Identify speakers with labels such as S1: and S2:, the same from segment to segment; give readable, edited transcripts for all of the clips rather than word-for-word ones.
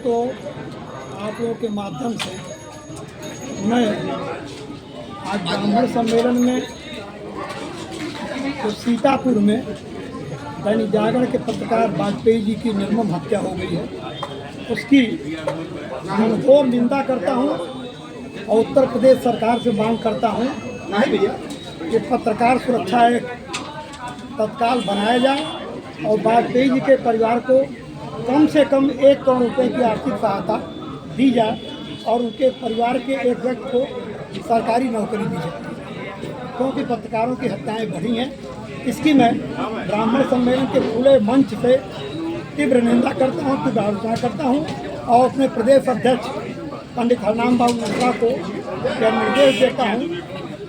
S1: तो आप लोगों के माध्यम से मैं आज ब्राह्मण सम्मेलन में तो सीतापुर में दैनिक जागरण के पत्रकार वाजपेयी जी की निर्मम हत्या हो गई है, उसकी घोर निंदा करता हूं और उत्तर प्रदेश सरकार से मांग करता हूं कि पत्रकार सुरक्षा एक्ट तत्काल बनाया जाए और वाजपेयी जी के परिवार को कम से कम 1 करोड़ रुपए की आर्थिक सहायता दी जाए और उनके परिवार के एक व्यक्ति को सरकारी नौकरी दी जाए, क्योंकि पत्रकारों की हत्याएं बढ़ी हैं। इसकी मैं ब्राह्मण सम्मेलन के खुले मंच से तीव्र निंदा करता हूं, तीव्र आलोचना करता हूं और अपने प्रदेश अध्यक्ष पंडित हरनाम बाबू मिश्रा को यह निर्देश देता हूं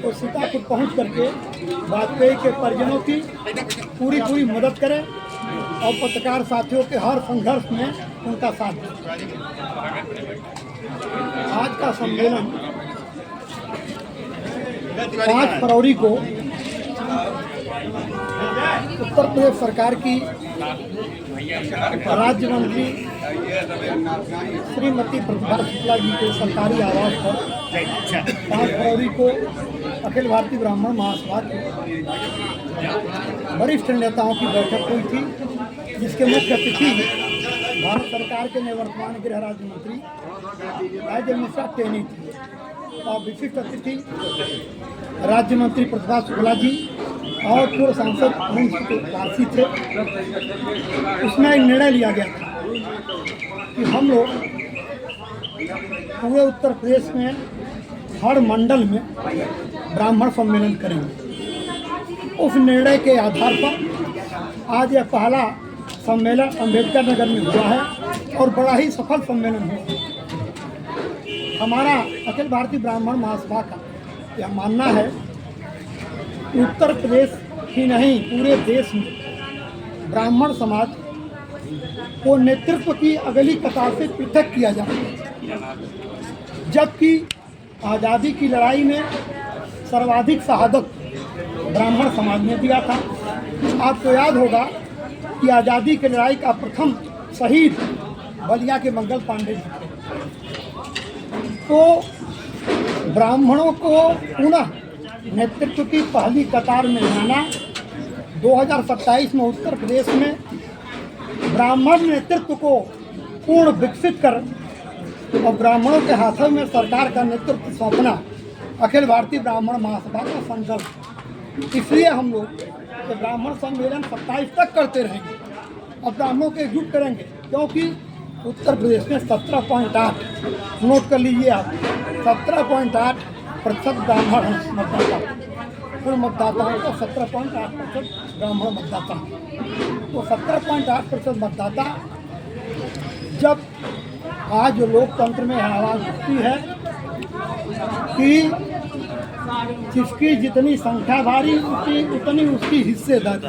S1: तो सीतापुर पहुंच करके वाजपेयी के परिजनों की पूरी मदद करें और पत्रकार साथियों के हर संघर्ष में उनका साथ दें। आज का सम्मेलन 5 फरवरी को उत्तर प्रदेश सरकार की राज्य मंत्री श्रीमती प्रतिभा शुक्ला जी के सरकारी आवास पर 5 फरवरी को अखिल भारतीय ब्राह्मण महासभा के वरिष्ठ नेताओं की बैठक हुई थी, जिसके मुख्य अतिथि भारत सरकार के निवर्तमान गृह राज्य मंत्री राजेंद्र मिश्रा टेनी थी और विशिष्ट अतिथि राज्य मंत्री प्रतिभा शुक्ला जी और पूर्व सांसद पारसी थे। उसमें एक निर्णय लिया गया था कि हम लोग पूरे उत्तर प्रदेश में हर मंडल में ब्राह्मण सम्मेलन करेंगे। उस निर्णय के आधार पर आज यह पहला सम्मेलन अम्बेडकर नगर में हुआ है और बड़ा ही सफल सम्मेलन हुआ। हमारा अखिल भारतीय ब्राह्मण महासभा का यह मानना है कि उत्तर प्रदेश ही नहीं पूरे देश में ब्राह्मण समाज को नेतृत्व की अगली कतार से पृथक किया जाए, जबकि आज़ादी की लड़ाई में सर्वाधिक शहादत ब्राह्मण समाज ने दिया था। आपको याद होगा कि आज़ादी की लड़ाई का प्रथम शहीद बलिया के मंगल पांडे जी थे। तो ब्राह्मणों को पुनः नेतृत्व की पहली कतार में लाना 2027 में उत्तर प्रदेश में ब्राह्मण नेतृत्व को पूर्ण विकसित कर और ब्राह्मणों के हाथों में सरकार का नेतृत्व सौंपना अखिल भारतीय ब्राह्मण महासभा का संकल्प। इसलिए हम लोग ये ब्राह्मण सम्मेलन 27 तक करते रहेंगे और ब्राह्मणों को एकजुट करेंगे, क्योंकि उत्तर प्रदेश में 17.8 नोट कर लीजिए आप, 17.8% ब्राह्मण मतदाता, कुल मतदाताओं का 17.8% ब्राह्मण मतदाता। तो 17.8% मतदाता जब आज लोकतंत्र में आवाज़ उठती है कि जिसकी जितनी संख्या भारी उतनी उसकी हिस्सेदारी,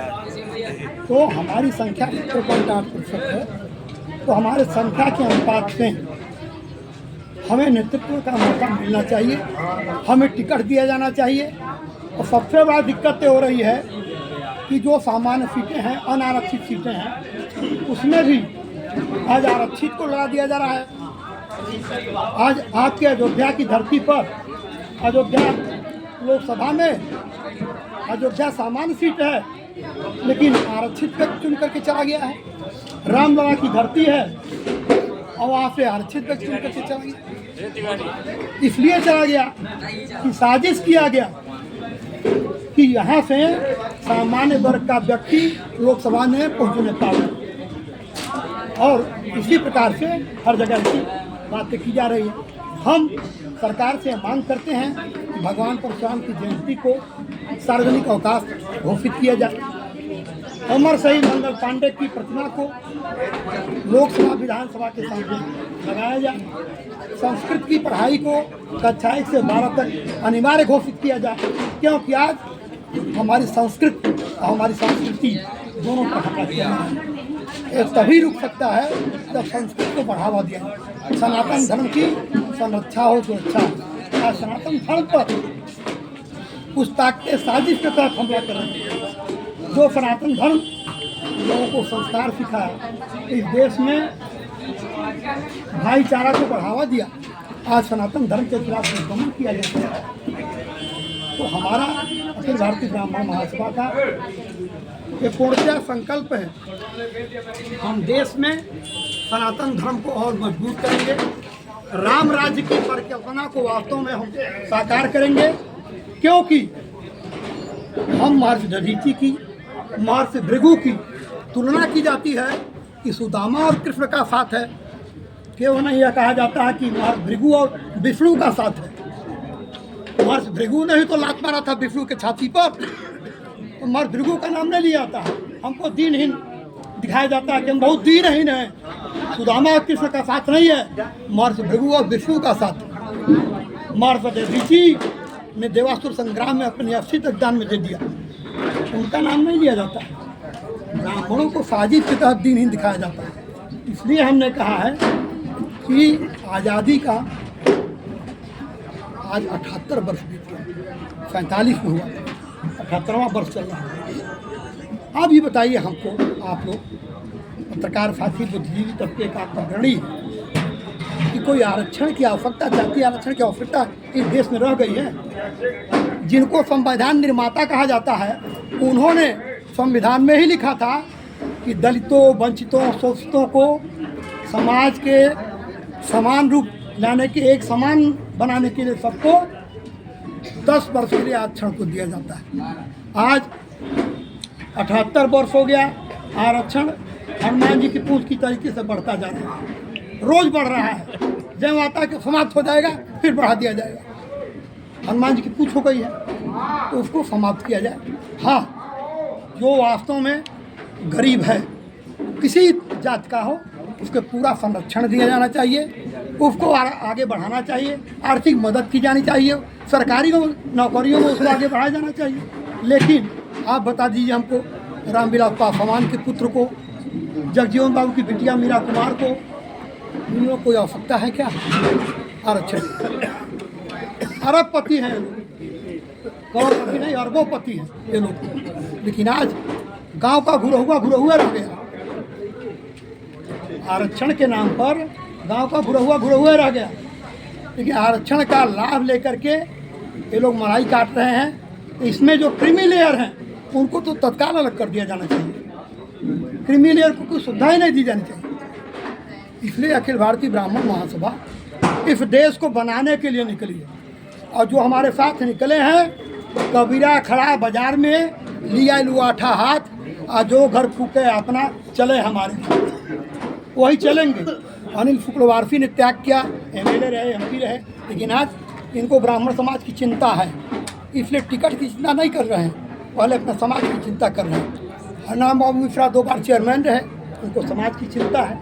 S1: तो हमारी संख्या 17.8% है। तो हमारे संख्या के अनुपात से हमें नेतृत्व का मौका मिलना चाहिए, हमें टिकट दिया जाना चाहिए। और सबसे बड़ा दिक्कत हो रही है कि जो सामान्य सीटें हैं, अनारक्षित सीटें हैं, उसमें भी आज आरक्षित को लड़ा दिया जा रहा है। आज आपके अयोध्या की धरती पर, अयोध्या लोकसभा में अयोध्या सामान्य सीट है, लेकिन आरक्षित व्यक्ति चुन करके चला गया है। रामलला की धरती है और वहाँ से आरक्षित व्यक्ति चुन करके चला गया। इसलिए चला गया कि साजिश किया गया कि यहाँ से सामान्य वर्ग का व्यक्ति लोकसभा में पहुँचने पाए, और इसी प्रकार से हर जगह ऐसी बातें की जा रही है। हम सरकार से मांग करते हैं कि भगवान परशुराम की जयंती को सार्वजनिक अवकाश घोषित किया जाए। अमर शहीद मंगल पांडे की प्रतिमा को लोकसभा विधानसभा के सामने लगाया जाए। संस्कृत की पढ़ाई को कक्षा 1 से 12 तक अनिवार्य घोषित किया जाए, क्योंकि आज हमारी संस्कृत और हमारी संस्कृति दोनों पर हमला किया है। ये तभी रुक सकता है जब संस्कृत को बढ़ावा दिया जाए। सनातन धर्म की संरक्षा हो तो अच्छा है। सनातन धर्म पर कुछ ताकतें साजिश के तहत हमला कर रही है। जो सनातन धर्म लोगों को संस्कार सिखाया, इस देश में भाईचारा को बढ़ावा दिया, आज सनातन धर्म के खिलाफ आक्रमण किया जाता है। तो हमारा अखिल भारतीय ब्राह्मण महासभा का ये पूर्णतः संकल्प है, हम देश में सनातन धर्म को और मजबूत करेंगे, राम राज्य की परिकल्पना को वास्तव में हम साकार करेंगे, क्योंकि हम महर्षि दधीचि की, महर्षि भृगु की तुलना की जाती है कि सुदामा और कृष्ण का साथ है, क्यों नहीं यह कहा जाता है कि महर्षि भृगु और विष्णु का साथ है। महर्षि भृगु ने ही तो लात मारा था विष्णु के छाती पर, तो महर्षि भृगु का नाम नहीं लिया जाता है। हमको दीनहीन दिखाया जाता है कि हम बहुत दीनहीन हैं। सुदामा और कृष्ण का साथ नहीं है, महर्षि भृगु और विष्णु का साथ है। महर्षि दधीचि ने देवासुर संग्राम में अपनी अस्थि दान में दे दिया, उनका नाम नहीं लिया जाता है। ब्राह्मणों को साजिश के तहत दीनहीन दिखाया जाता है। इसलिए हमने कहा है कि आज़ादी का आज 78 वर्ष बीत गया, 47 में हुआ, 78वां वर्ष चल रहा है। आप ये बताइए हमको, आप लोग पत्रकार साथी बुद्धिजीवी तबके का अग्रणी कि कोई आरक्षण की आवश्यकता, जातीय आरक्षण की आवश्यकता इस देश में रह गई है। जिनको संविधान निर्माता कहा जाता है, उन्होंने संविधान में ही लिखा था कि दलितों, वंचितों, शोषितों को समाज के समान रूप लाने के, एक समान बनाने के लिए सबको 10 वर्ष के लिए आरक्षण को दिया जाता है। आज 78 वर्ष हो गया, आरक्षण हनुमान जी की पूंछ की तरीके से बढ़ता जा रहा है, रोज बढ़ रहा है। जय माता के समाप्त हो जाएगा फिर बढ़ा दिया जाएगा। हनुमान जी की पूंछ हो गई है तो उसको समाप्त किया जाए। हाँ, जो वास्तव में गरीब है, किसी जात का हो, उसको पूरा संरक्षण दिया जाना चाहिए, उसको आगे बढ़ाना चाहिए, आर्थिक मदद की जानी चाहिए, सरकारी नौकरियों में उसको आगे बढ़ाया जाना चाहिए। लेकिन आप बता दीजिए हमको, रामविलास पासवान के पुत्र को, जगजीवन बाबू की बिटिया मीरा कुमार को, इनमें कोई आवश्यकता है क्या आरक्षण? अरबपति हैं करोड़पति नहीं, अरबोपति हैं ये लोग, लेकिन आज गांव का घुरहुआ रह गया। आरक्षण के नाम पर गांव का घुरहुआ रह गया, लेकिन आरक्षण का लाभ लेकर के ये लोग मलाई काट रहे हैं। इसमें जो क्रीमी लेयर हैं उनको तो तत्काल अलग कर दिया जाना चाहिए, क्रीमी लेयर को कोई सुविधाएं नहीं दी जानी चाहिए। इसलिए अखिल भारतीय ब्राह्मण महासभा इस देश को बनाने के लिए निकली है, और जो हमारे साथ निकले हैं, कबीरा खड़ा बाजार में लिया लुआठा हाथ, और जो घर फूके अपना चले हमारे, वही चलेंगे। अनिल शुक्रवारसी ने त्याग किया, MLA रहे, MP रहे, लेकिन आज इनको ब्राह्मण समाज की चिंता है, इसलिए टिकट की चिंता नहीं कर रहे हैं, पहले अपने समाज की चिंता कर रहे हैं। हरनाम बाबू मिश्रा 2 बार चेयरमैन रहे, उनको समाज की चिंता है।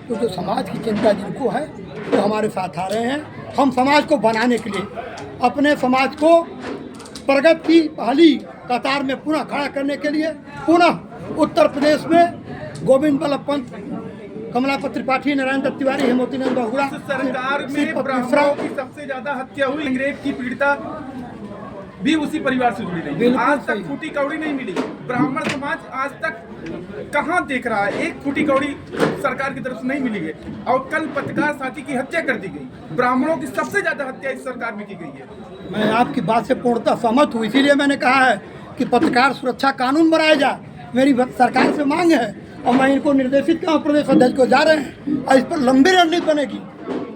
S1: तो जो समाज की चिंता जिनको है वो हमारे साथ आ रहे हैं। हम समाज को बनाने के लिए, अपने समाज को प्रगति की पहली कतार में पुनः खड़ा करने के लिए, पुनः उत्तर प्रदेश में गोविंद बल्लभ पंत, कमलापति त्रिपाठी, नारायण दत्त तिवारी, हेमवती नंद बहुगुणा
S2: सरकार में ब्राह्मणों की सबसे ज्यादा हत्या हुई, अंग्रेज की पीड़िता भी उसी परिवार से जुड़ी रही। आज तक फूटी कौड़ी नहीं मिली। ब्राह्मण समाज आज तक कहाँ देख रहा है? एक फूटी कौड़ी सरकार की तरफ से नहीं मिली है। और कल पत्रकार साथी की हत्या कर दी गई। ब्राह्मणों की सबसे ज्यादा हत्या इस सरकार में की गई है।
S1: मैं आपकी बात से पूर्णतः सहमत हूँ, इसीलिए मैंने कहा है कि पत्रकार सुरक्षा कानून बनाया जाए। मेरी सरकार से मांग है और मैं इनको निर्देशित करूँ, प्रदेश अध्यक्ष को जा रहे हैं, और इस पर लंबी रणनीति बनेगी।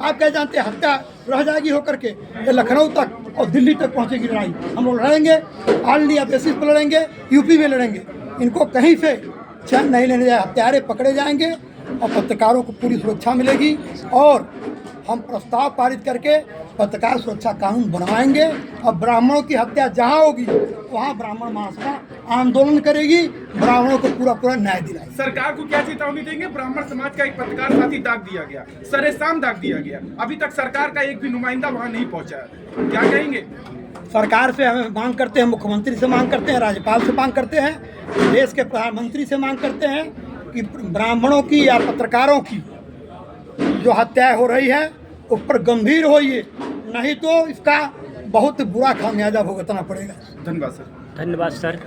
S1: आप क्या जानते हैं, हत्या रह जाएगी होकर के ये लखनऊ तक और दिल्ली तक पहुंचेगी लड़ाई। हम लोग लड़ेंगे, ऑल इंडिया बेसिस पर लड़ेंगे, यूपी में लड़ेंगे। इनको कहीं से चैन नहीं लेने जाए, हत्यारे पकड़े जाएंगे और पत्रकारों को पूरी सुरक्षा मिलेगी। और हम प्रस्ताव पारित करके पत्रकार सुरक्षा कानून बनवाएंगे, और ब्राह्मणों की हत्या जहाँ होगी वहाँ ब्राह्मण महासभा आंदोलन करेगी, ब्राह्मणों को पूरा न्याय दिलाएगी।
S2: सरकार को क्या चेतावनी देंगे? ब्राह्मण समाज का एक पत्रकार साथी दाग दिया गया, सरेआम दाग दिया गया, अभी तक सरकार का एक भी नुमाइंदा वहाँ नहीं पहुँचा है, क्या कहेंगे?
S1: सरकार से हमें मांग करते हैं, मुख्यमंत्री से मांग करते हैं, राज्यपाल से मांग करते हैं, देश के प्रधानमंत्री से मांग करते हैं कि ब्राह्मणों की या पत्रकारों की जो हत्याएं हो रही है उस पर गंभीर होइए, नहीं तो इसका बहुत बुरा खामियाजा भुगतना पड़ेगा।
S2: धन्यवाद सर।
S3: धन्यवाद सर।